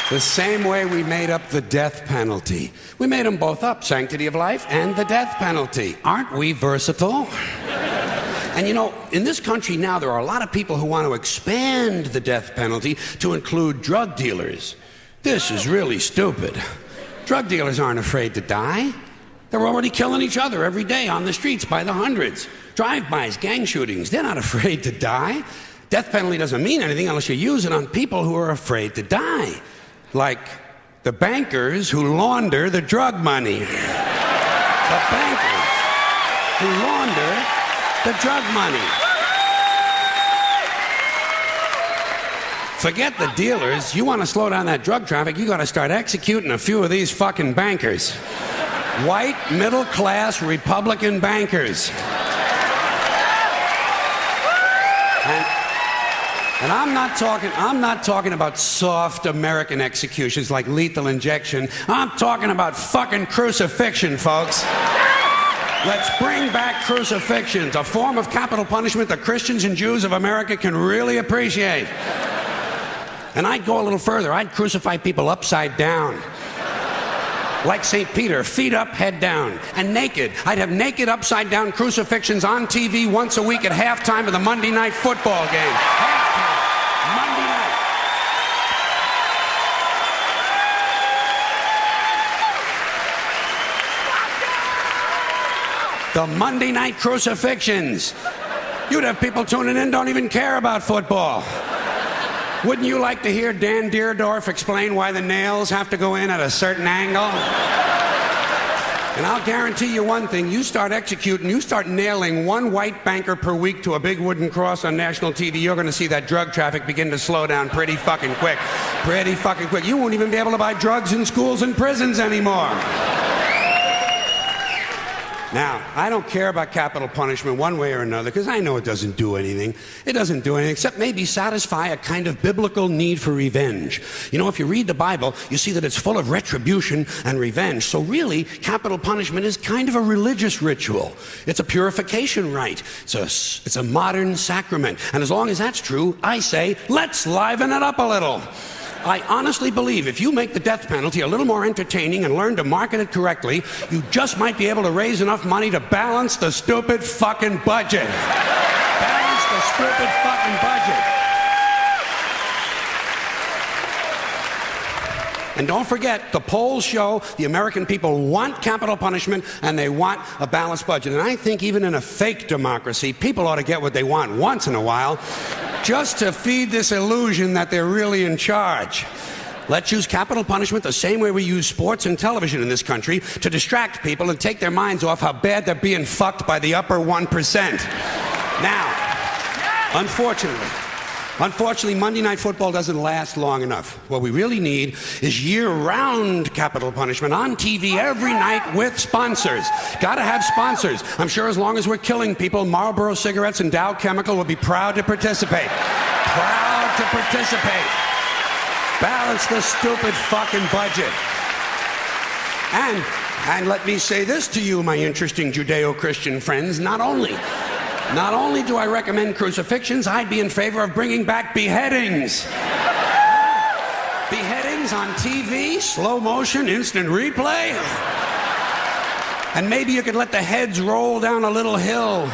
The same way we made up the death penalty. We made them both up, sanctity of life and the death penalty. Aren't we versatile? And you know, in this country now, there are a lot of people who want to expand the death penalty to include drug dealers. This is really stupid. Drug dealers aren't afraid to die. They're already killing each other every day on the streets by the hundreds. Drive-bys, gang shootings, they're not afraid to die. Death penalty doesn't mean anything unless you use it on people who are afraid to die. Like the bankers who launder the drug money. The bankers who launder the drug money. Forget the dealers. You want to slow down that drug traffic, you got to start executing a few of these fucking bankers. White, middle-class, Republican bankers. And I'm not talking about soft American executions like lethal injection. I'm talking about fucking crucifixion, folks. Let's bring back crucifixions, a form of capital punishment that Christians and Jews of America can really appreciate. And I'd go a little further. I'd crucify people upside down. Like St. Peter, feet up, head down, and naked. I'd have naked upside down crucifixions on TV once a week at halftime of the Monday night football game. Halftime, Monday night. The Monday night crucifixions. You'd have people tuning in, don't even care about football. Wouldn't you like to hear Dan Deerdorf explain why the nails have to go in at a certain angle? And I'll guarantee you one thing, you start executing, you start nailing one white banker per week to a big wooden cross on national TV, you're going to see that drug traffic begin to slow down pretty fucking quick. Pretty fucking quick. You won't even be able to buy drugs in schools and prisons anymore. Now, I don't care about capital punishment one way or another because I know it doesn't do anything. It doesn't do anything except maybe satisfy a kind of biblical need for revenge. You know, if you read the Bible, you see that it's full of retribution and revenge. So really, capital punishment is kind of a religious ritual. It's a purification rite. It's a modern sacrament. And as long as that's true, I say, let's liven it up a little. I honestly believe if you make the death penalty a little more entertaining and learn to market it correctly, you just might be able to raise enough money to balance the stupid fucking budget. Balance the stupid fucking budget. And don't forget, the polls show the American people want capital punishment and they want a balanced budget. And I think even in a fake democracy, people ought to get what they want once in a while, just to feed this illusion that they're really in charge. Let's use capital punishment the same way we use sports and television in this country to distract people and take their minds off how bad they're being fucked by the upper 1%. Now, unfortunately, Monday Night Football doesn't last long enough. What we really need is year-round capital punishment on TV every night with sponsors. Gotta have sponsors. I'm sure as long as we're killing people, Marlboro Cigarettes and Dow Chemical will be proud to participate. Proud to participate. Balance the stupid fucking budget. And let me say this to you, my interesting Judeo-Christian friends, not only do I recommend crucifixions, I'd be in favor of bringing back beheadings. Beheadings on TV, slow motion, instant replay. And maybe you could let the heads roll down a little hill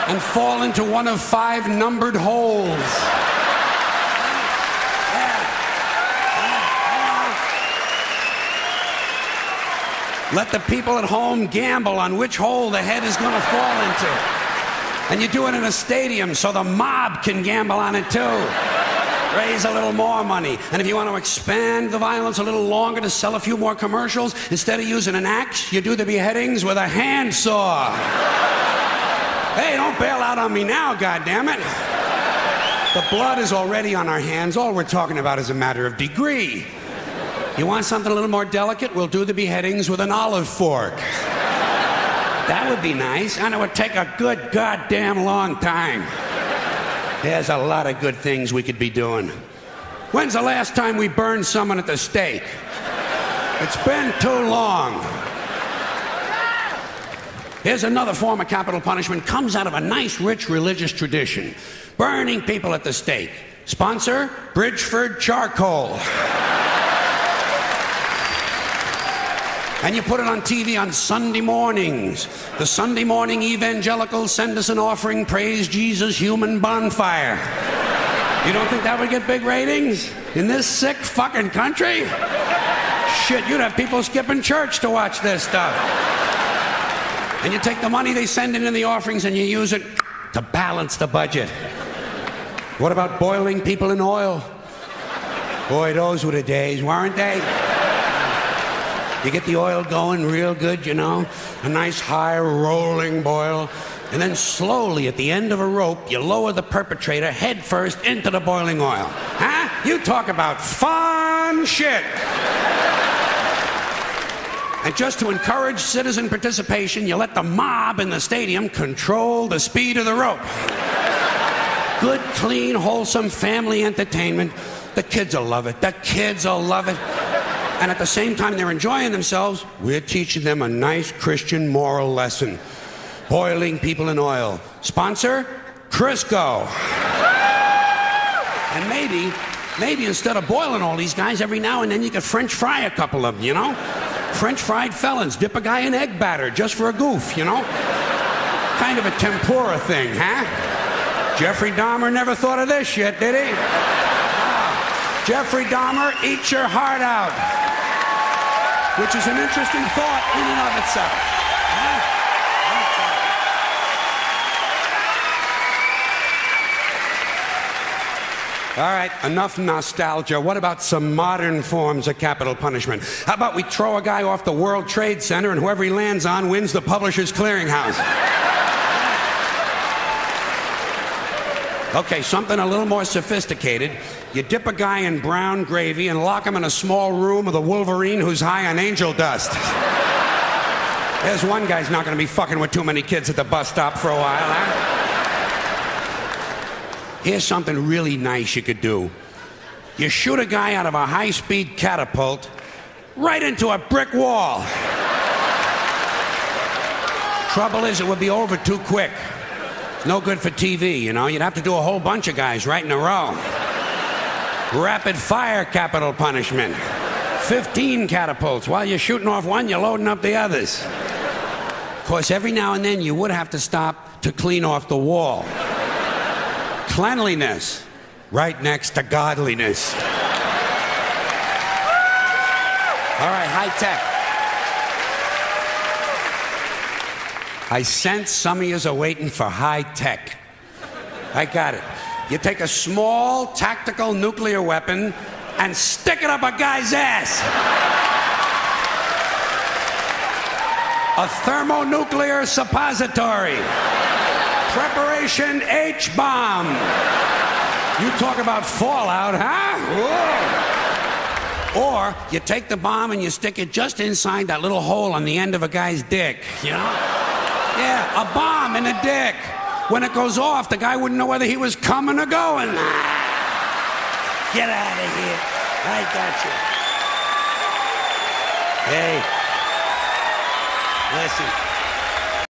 and fall into one of 5 numbered holes. Let the people at home gamble on which hole the head is going to fall into. And you do it in a stadium so the mob can gamble on it too. Raise a little more money. And if you want to expand the violence a little longer to sell a few more commercials, instead of using an axe, you do the beheadings with a handsaw. Hey, don't bail out on me now, goddammit. The blood is already on our hands. All we're talking about is a matter of degree. You want something a little more delicate? We'll do the beheadings with an olive fork. That would be nice, and it would take a good goddamn long time. There's a lot of good things we could be doing. When's the last time we burned someone at the stake? It's been too long. Here's another form of capital punishment. Comes out of a nice, rich religious tradition. Burning people at the stake. Sponsor, Bridgeford Charcoal. And you put it on TV on Sunday mornings. The Sunday morning evangelicals send us an offering, praise Jesus, human bonfire. You don't think that would get big ratings in this sick fucking country? Shit, you'd have people skipping church to watch this stuff. And you take the money they send in the offerings and you use it to balance the budget. What about boiling people in oil? Boy, those were the days, weren't they? You get the oil going real good, you know, a nice high rolling boil, and then slowly at the end of a rope, you lower the perpetrator head first into the boiling oil. Huh? You talk about fun shit. And just to encourage citizen participation, you let the mob in the stadium control the speed of the rope. Good, clean, wholesome family entertainment. The kids will love it. The kids will love it. And at the same time they're enjoying themselves, we're teaching them a nice Christian moral lesson. Boiling people in oil. Sponsor? Crisco. And maybe instead of boiling all these guys, every now and then you could French fry a couple of them, you know? French fried felons. Dip a guy in egg batter just for a goof, you know? Kind of a tempura thing, huh? Jeffrey Dahmer never thought of this shit, did he? Jeffrey Dahmer, eat your heart out. Which is an interesting thought in and of itself. All right, enough nostalgia. What about some modern forms of capital punishment? How about we throw a guy off the World Trade Center and whoever he lands on wins the Publishers Clearinghouse? Okay, something a little more sophisticated. You dip a guy in brown gravy and lock him in a small room with a Wolverine who's high on angel dust. There's one guy's not going to be fucking with too many kids at the bus stop for a while, huh? Here's something really nice you could do. You shoot a guy out of a high-speed catapult right into a brick wall. Trouble is, it would be over too quick. It's no good for TV, you know. You'd have to do a whole bunch of guys right in a row. Rapid fire capital punishment. 15 catapults. While you're shooting off one, you're loading up the others. Of course, every now and then you would have to stop to clean off the wall. Cleanliness, right next to godliness. All right, high tech. I sense some of yous are waiting for high tech. I got it. You take a small tactical nuclear weapon and stick it up a guy's ass. A thermonuclear suppository. Preparation H-bomb. You talk about fallout, huh? Whoa. Or you take the bomb and you stick it just inside that little hole on the end of a guy's dick, you know? Yeah, a bomb in the dick. When it goes off, the guy wouldn't know whether he was coming or going. Get out of here. I got you. Hey. Listen.